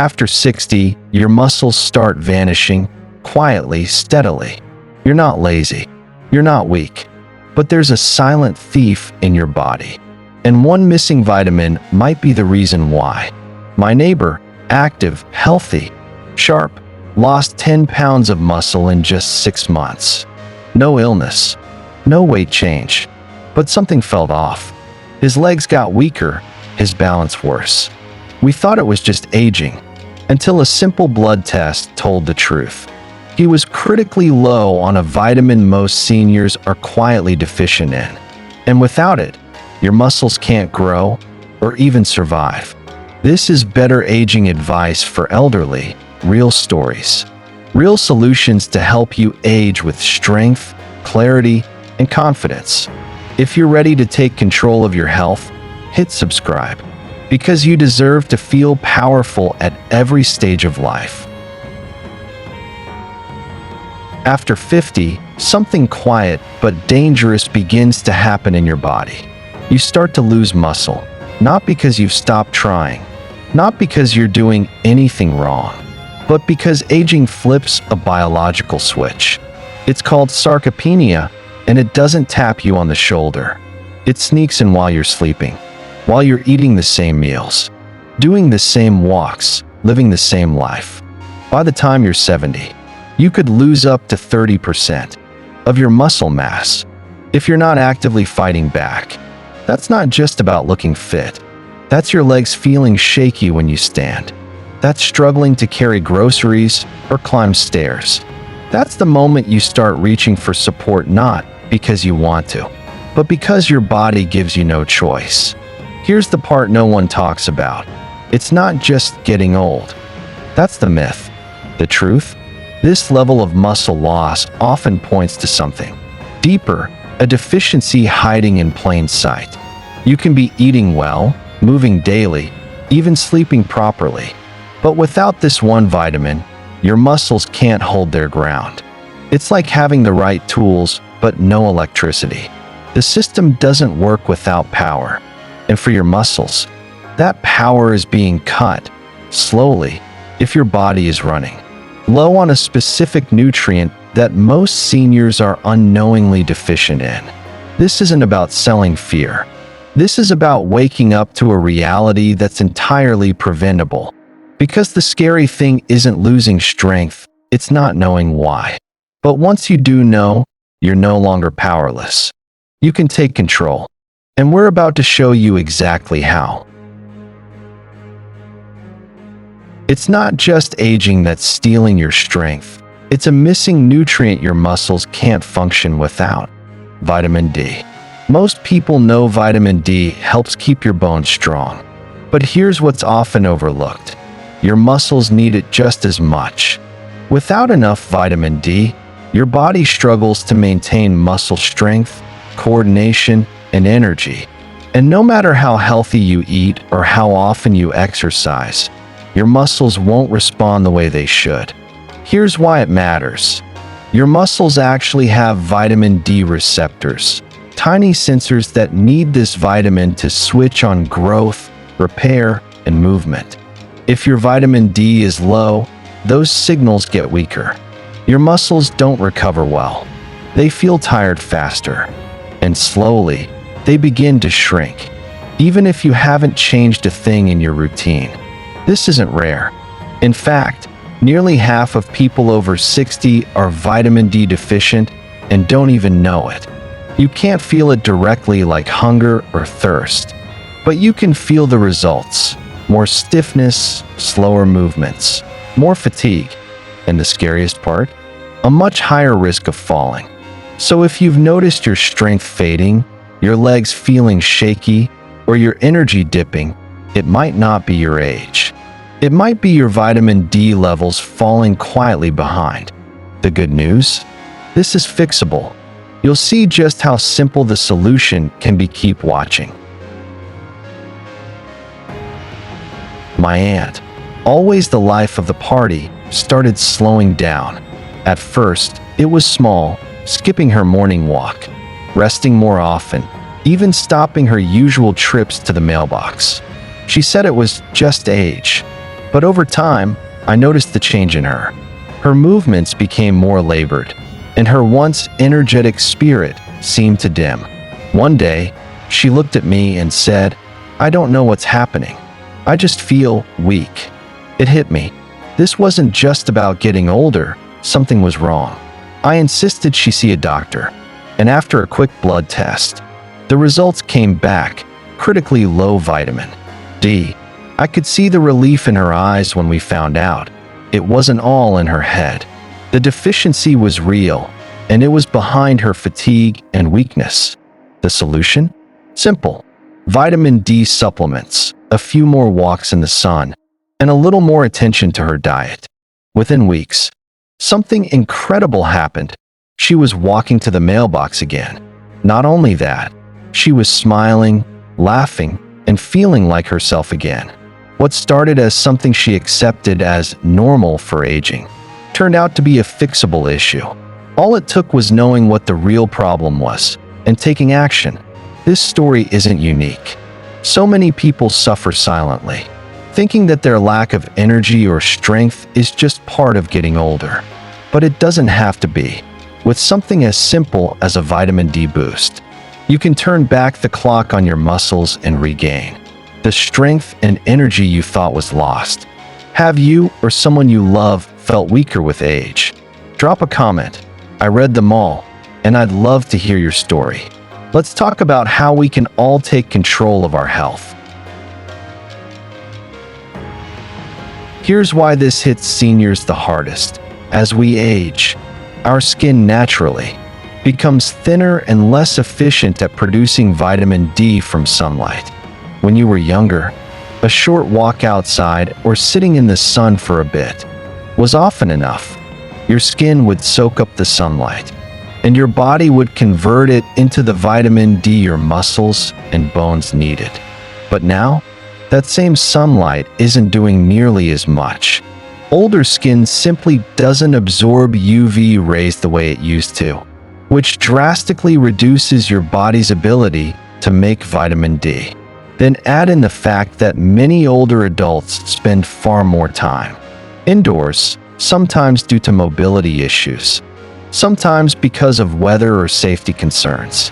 After 60, your muscles start vanishing, quietly, steadily. You're not lazy. You're not weak. But there's a silent thief in your body. And one missing vitamin might be the reason why. My neighbor, active, healthy, sharp, lost 10 pounds of muscle in just 6 months. No illness, no weight change, but something felt off. His legs got weaker, his balance worse. We thought it was just aging, until a simple blood test told the truth. He was critically low on a vitamin most seniors are quietly deficient in. And without it, your muscles can't grow or even survive. This is better aging advice for elderly, real stories, real solutions to help you age with strength, clarity, and confidence. If you're ready to take control of your health, hit subscribe, because you deserve to feel powerful at every stage of life. After 50, something quiet but dangerous begins to happen in your body. You start to lose muscle, not because you've stopped trying, not because you're doing anything wrong, but because aging flips a biological switch. It's called sarcopenia, and it doesn't tap you on the shoulder. It sneaks in while you're sleeping, while you're eating the same meals, doing the same walks, living the same life. By the time you're 70, you could lose up to 30% of your muscle mass if you're not actively fighting back. That's not just about looking fit. That's your legs feeling shaky when you stand. That's struggling to carry groceries or climb stairs. That's the moment you start reaching for support, not because you want to, but because your body gives you no choice. Here's the part no one talks about. It's not just getting old. That's the myth. The truth? This level of muscle loss often points to something deeper, a deficiency hiding in plain sight. You can be eating well, moving daily, even sleeping properly. But without this one vitamin, your muscles can't hold their ground. It's like having the right tools, but no electricity. The system doesn't work without power. And for your muscles, that power is being cut, slowly, if your body is running low on a specific nutrient that most seniors are unknowingly deficient in. This isn't about selling fear. This is about waking up to a reality that's entirely preventable. Because the scary thing isn't losing strength, it's not knowing why. But once you do know, you're no longer powerless. You can take control. And we're about to show you exactly how. It's not just aging that's stealing your strength. It's a missing nutrient your muscles can't function without: vitamin D. Most people know vitamin D helps keep your bones strong. But here's what's often overlooked. Your muscles need it just as much. Without enough vitamin D, your body struggles to maintain muscle strength, coordination, and energy. And no matter how healthy you eat or how often you exercise, your muscles won't respond the way they should. Here's why it matters. Your muscles actually have vitamin D receptors, tiny sensors that need this vitamin to switch on growth, repair, and movement. If your vitamin D is low, those signals get weaker. Your muscles don't recover well. They feel tired faster. And slowly, they begin to shrink, even if you haven't changed a thing in your routine. This isn't rare. In fact, nearly half of people over 60 are vitamin D deficient and don't even know it. You can't feel it directly like hunger or thirst, but you can feel the results: more stiffness, slower movements, more fatigue, and the scariest part, a much higher risk of falling. So if you've noticed your strength fading, your legs feeling shaky, or your energy dipping, it might not be your age. It might be your vitamin D levels falling quietly behind. The good news? This is fixable. You'll see just how simple the solution can be. Keep watching. My aunt, always the life of the party, started slowing down. At first, it was small, skipping her morning walk, resting more often, even stopping her usual trips to the mailbox. She said it was just age. But over time, I noticed the change in her. Her movements became more labored, and her once energetic spirit seemed to dim. One day, she looked at me and said, "I don't know what's happening. I just feel weak." It hit me. This wasn't just about getting older, something was wrong. I insisted she see a doctor, and after a quick blood test, the results came back, critically low vitamin D. I could see the relief in her eyes when we found out. It wasn't all in her head. The deficiency was real, and it was behind her fatigue and weakness. The solution? Simple. Vitamin D supplements, a few more walks in the sun, and a little more attention to her diet. Within weeks, something incredible happened. She was walking to the mailbox again. Not only that, she was smiling, laughing, and feeling like herself again. What started as something she accepted as normal for aging turned out to be a fixable issue. All it took was knowing what the real problem was and taking action. This story isn't unique. So many people suffer silently, thinking that their lack of energy or strength is just part of getting older. But it doesn't have to be. With something as simple as a vitamin D boost, you can turn back the clock on your muscles and regain the strength and energy you thought was lost. Have you or someone you love felt weaker with age? Drop a comment. I read them all, and I'd love to hear your story. Let's talk about how we can all take control of our health. Here's why this hits seniors the hardest. As we age, our skin naturally becomes thinner and less efficient at producing vitamin D from sunlight. When you were younger, a short walk outside or sitting in the sun for a bit was often enough. Your skin would soak up the sunlight, and your body would convert it into the vitamin D your muscles and bones needed. But now, that same sunlight isn't doing nearly as much. Older skin simply doesn't absorb UV rays the way it used to, which drastically reduces your body's ability to make vitamin D. Then add in the fact that many older adults spend far more time indoors, sometimes due to mobility issues, sometimes because of weather or safety concerns.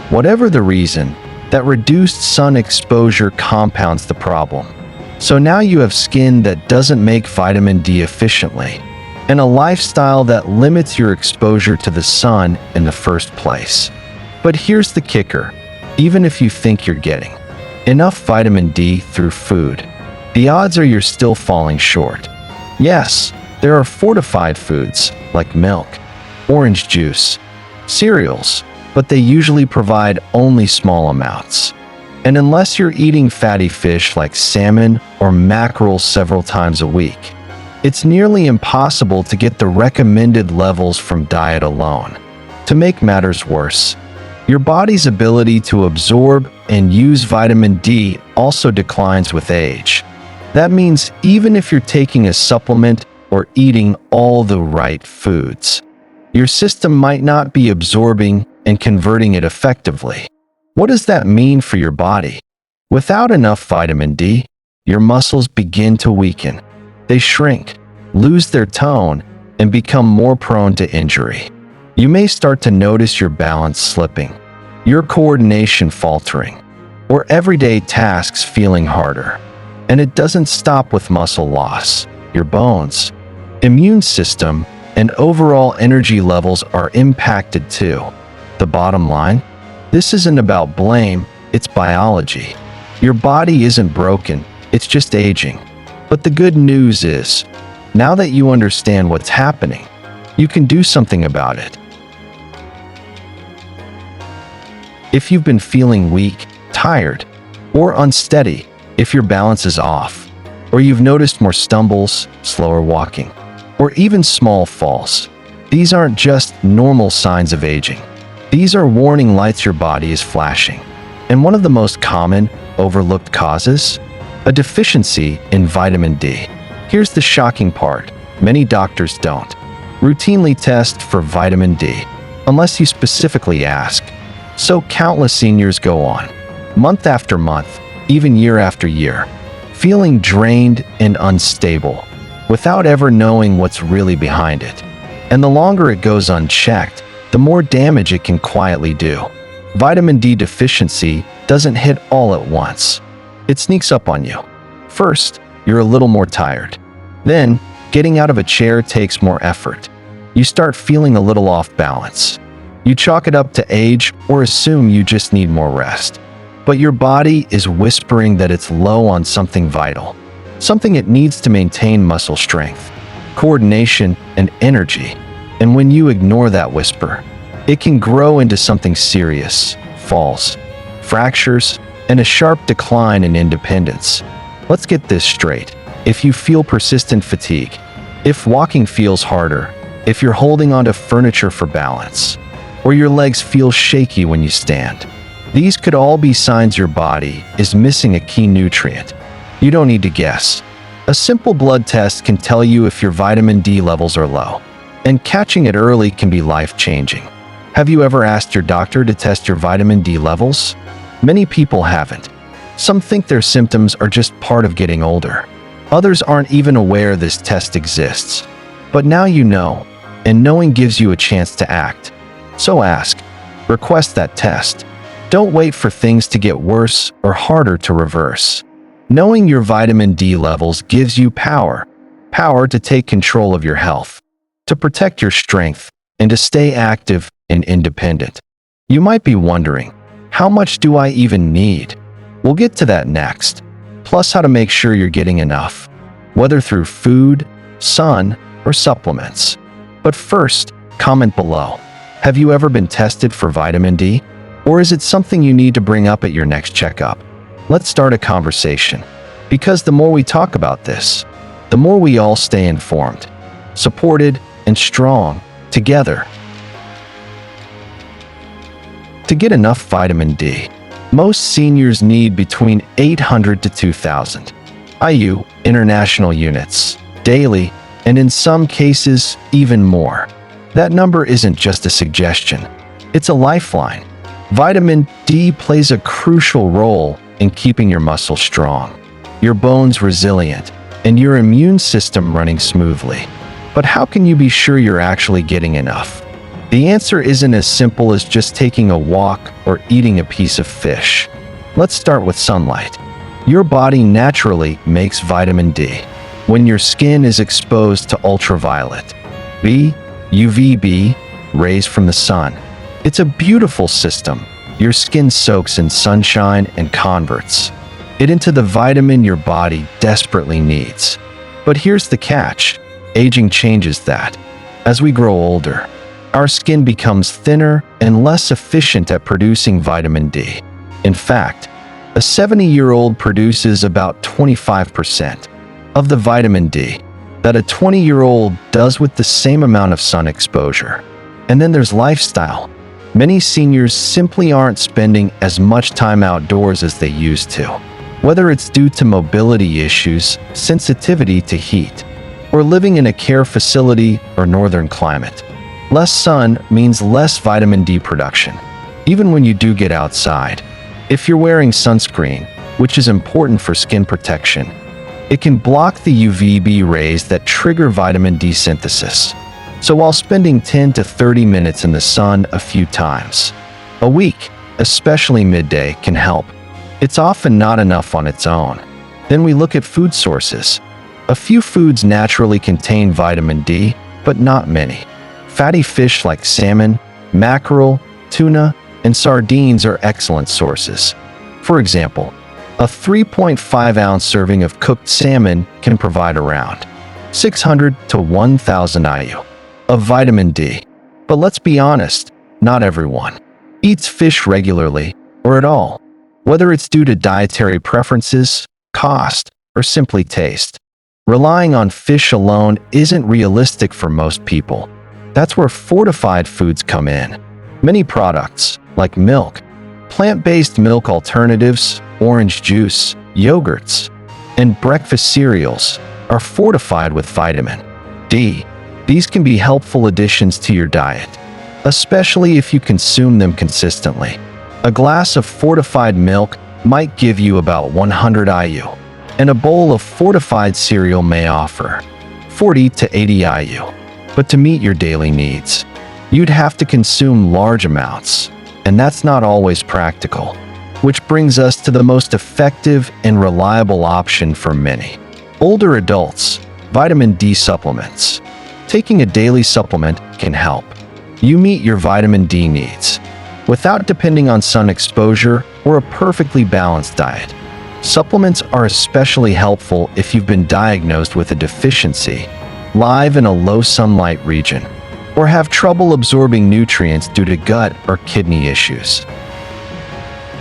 Whatever the reason, that reduced sun exposure compounds the problem. So now you have skin that doesn't make vitamin D efficiently, and a lifestyle that limits your exposure to the sun in the first place. But here's the kicker. Even if you think you're getting enough vitamin D through food, the odds are you're still falling short. Yes, there are fortified foods like milk, orange juice, cereals, but they usually provide only small amounts. And unless you're eating fatty fish like salmon or mackerel several times a week, it's nearly impossible to get the recommended levels from diet alone. To make matters worse, your body's ability to absorb and use vitamin D also declines with age. That means even if you're taking a supplement or eating all the right foods, your system might not be absorbing and converting it effectively. What does that mean for your body? Without enough vitamin D, your muscles begin to weaken. They shrink, lose their tone, and become more prone to injury. You may start to notice your balance slipping, your coordination faltering, or everyday tasks feeling harder. And it doesn't stop with muscle loss. Your bones, immune system, and overall energy levels are impacted too. The bottom line? This isn't about blame, it's biology. Your body isn't broken, it's just aging. But the good news is, now that you understand what's happening, you can do something about it. If you've been feeling weak, tired, or unsteady, if your balance is off, or you've noticed more stumbles, slower walking, or even small falls, these aren't just normal signs of aging. These are warning lights your body is flashing. And one of the most common, overlooked causes? A deficiency in vitamin D. Here's the shocking part. Many doctors don't routinely test for vitamin D, unless you specifically ask. So countless seniors go on, month after month, even year after year, feeling drained and unstable, without ever knowing what's really behind it. And the longer it goes unchecked, the more damage it can quietly do. Vitamin D deficiency doesn't hit all at once. It sneaks up on you. First, you're a little more tired. Then, getting out of a chair takes more effort. You start feeling a little off balance. You chalk it up to age or assume you just need more rest. But your body is whispering that it's low on something vital, something it needs to maintain muscle strength, coordination, and energy. And when you ignore that whisper, it can grow into something serious: falls, fractures, and a sharp decline in independence. Let's get this straight. If you feel persistent fatigue, if walking feels harder, if you're holding onto furniture for balance, or your legs feel shaky when you stand, these could all be signs your body is missing a key nutrient. You don't need to guess. A simple blood test can tell you if your vitamin D levels are low, and catching it early can be life-changing. Have you ever asked your doctor to test your vitamin D levels? Many people haven't. Some think their symptoms are just part of getting older. Others aren't even aware this test exists. But now you know, and knowing gives you a chance to act. So ask. Request that test. Don't wait for things to get worse or harder to reverse. Knowing your vitamin D levels gives you power to take control of your health, to protect your strength, and to stay active and independent. You might be wondering, how much do I even need? We'll get to that next, plus how to make sure you're getting enough, whether through food, sun, or supplements. But first, comment below. Have you ever been tested for vitamin D? Or is it something you need to bring up at your next checkup? Let's start a conversation, because the more we talk about this, the more we all stay informed, supported, and strong together. To get enough vitamin D, most seniors need between 800 to 2,000 IU international units daily, and in some cases, even more. That number isn't just a suggestion, it's a lifeline. Vitamin D plays a crucial role in keeping your muscles strong, your bones resilient, and your immune system running smoothly. But how can you be sure you're actually getting enough? The answer isn't as simple as just taking a walk or eating a piece of fish. Let's start with sunlight. Your body naturally makes vitamin D when your skin is exposed to ultraviolet UVB rays from the sun. It's a beautiful system. Your skin soaks in sunshine and converts it into the vitamin your body desperately needs. But here's the catch. Aging changes that. As we grow older, our skin becomes thinner and less efficient at producing vitamin D. In fact, a 70-year-old produces about 25% of the vitamin D that a 20-year-old does with the same amount of sun exposure. And then there's lifestyle. Many seniors simply aren't spending as much time outdoors as they used to, whether it's due to mobility issues, sensitivity to heat, or living in a care facility or northern climate. Less sun means less vitamin D production, even when you do get outside. If you're wearing sunscreen, which is important for skin protection, it can block the UVB rays that trigger vitamin D synthesis. So while spending 10 to 30 minutes in the sun a few times a week, especially midday, can help, it's often not enough on its own. Then we look at food sources. A few foods naturally contain vitamin D, but not many. Fatty fish like salmon, mackerel, tuna, and sardines are excellent sources. For example, a 3.5-ounce serving of cooked salmon can provide around 600 to 1,000 IU of vitamin D. But let's be honest, not everyone eats fish regularly or at all, whether it's due to dietary preferences, cost, or simply taste. Relying on fish alone isn't realistic for most people. That's where fortified foods come in. Many products, like milk, plant-based milk alternatives, orange juice, yogurts, and breakfast cereals, are fortified with vitamin D. These can be helpful additions to your diet, especially if you consume them consistently. A glass of fortified milk might give you about 100 IU, and a bowl of fortified cereal may offer 40 to 80 IU. But to meet your daily needs, you'd have to consume large amounts, and that's not always practical. Which brings us to the most effective and reliable option for many. Older adults, vitamin D supplements. Taking a daily supplement can help you meet your vitamin D needs without depending on sun exposure or a perfectly balanced diet. Supplements are especially helpful if you've been diagnosed with a deficiency, live in a low sunlight region, or have trouble absorbing nutrients due to gut or kidney issues.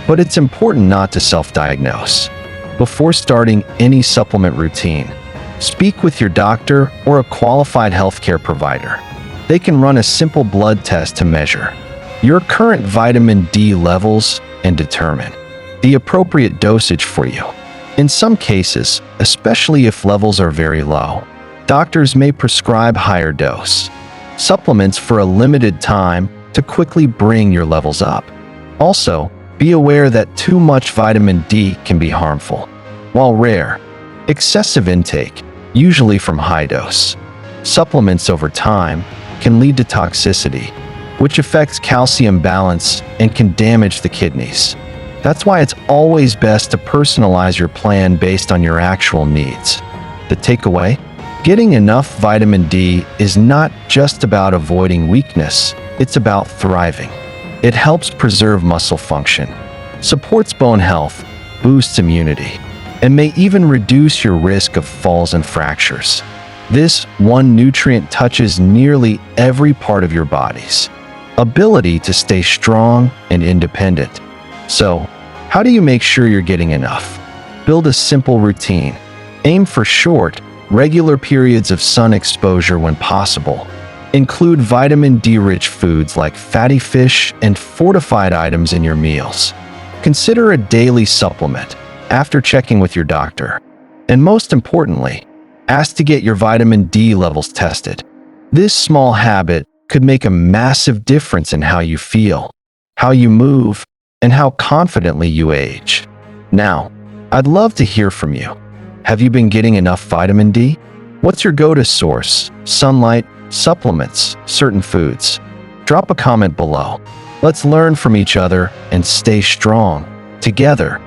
But it's important not to self-diagnose. Before starting any supplement routine, speak with your doctor or a qualified healthcare provider. They can run a simple blood test to measure your current vitamin D levels and determine the appropriate dosage for you. In some cases, especially if levels are very low, doctors may prescribe higher dose supplements for a limited time to quickly bring your levels up. Also, be aware that too much vitamin D can be harmful. While rare, excessive intake, usually from high-dose supplements over time, can lead to toxicity, which affects calcium balance and can damage the kidneys. That's why it's always best to personalize your plan based on your actual needs. The takeaway? Getting enough vitamin D is not just about avoiding weakness, it's about thriving. It helps preserve muscle function, supports bone health, boosts immunity, and may even reduce your risk of falls and fractures. This one nutrient touches nearly every part of your body's ability to stay strong and independent. So, how do you make sure you're getting enough? Build a simple routine. Aim for short, regular periods of sun exposure when possible. Include vitamin D-rich foods like fatty fish and fortified items in your meals. Consider a daily supplement after checking with your doctor. And most importantly, ask to get your vitamin D levels tested. This small habit could make a massive difference in how you feel, how you move, and how confidently you age. Now, I'd love to hear from you. Have you been getting enough vitamin D? What's your go-to source? Sunlight, supplements, certain foods? Drop a comment below. Let's learn from each other and stay strong together.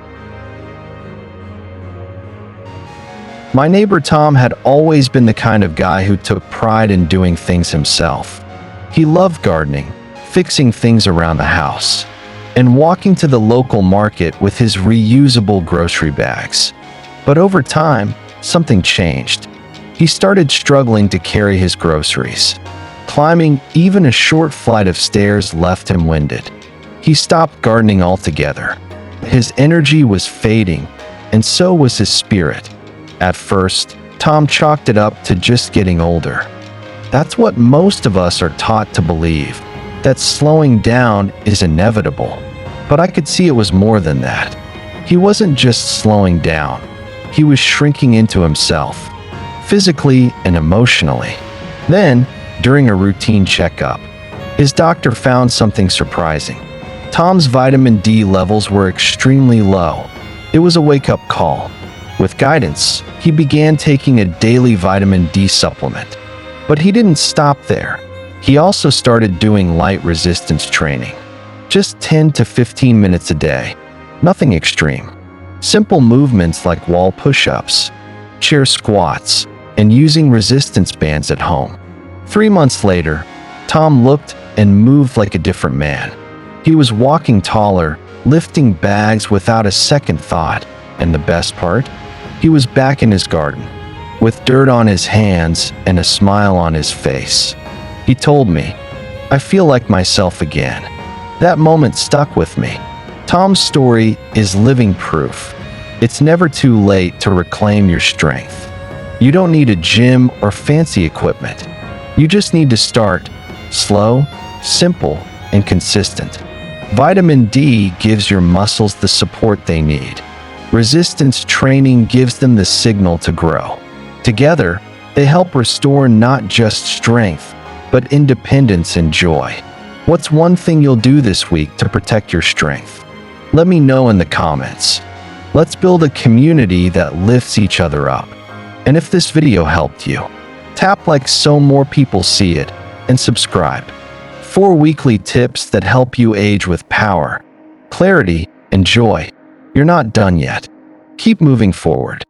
My neighbor Tom had always been the kind of guy who took pride in doing things himself. He loved gardening, fixing things around the house, and walking to the local market with his reusable grocery bags. But over time, something changed. He started struggling to carry his groceries. Climbing even a short flight of stairs left him winded. He stopped gardening altogether. His energy was fading, and so was his spirit. At first, Tom chalked it up to just getting older. That's what most of us are taught to believe, that slowing down is inevitable. But I could see it was more than that. He wasn't just slowing down. He was shrinking into himself, physically and emotionally. Then, during a routine checkup, his doctor found something surprising. Tom's vitamin D levels were extremely low. It was a wake-up call. With guidance, he began taking a daily vitamin D supplement. But he didn't stop there. He also started doing light resistance training. Just 10 to 15 minutes a day. Nothing extreme. Simple movements like wall push-ups, chair squats, and using resistance bands at home. 3 months later, Tom looked and moved like a different man. He was walking taller, lifting bags without a second thought, and the best part? He was back in his garden, with dirt on his hands and a smile on his face. He told me, "I feel like myself again." That moment stuck with me. Tom's story is living proof. It's never too late to reclaim your strength. You don't need a gym or fancy equipment. You just need to start slow, simple, and consistent. Vitamin D gives your muscles the support they need. Resistance training gives them the signal to grow. Together, they help restore not just strength, but independence and joy. What's one thing you'll do this week to protect your strength? Let me know in the comments. Let's build a community that lifts each other up. And if this video helped you, tap like so more people see it, and subscribe. 4 weekly tips that help you age with power, clarity, and joy. You're not done yet. Keep moving forward.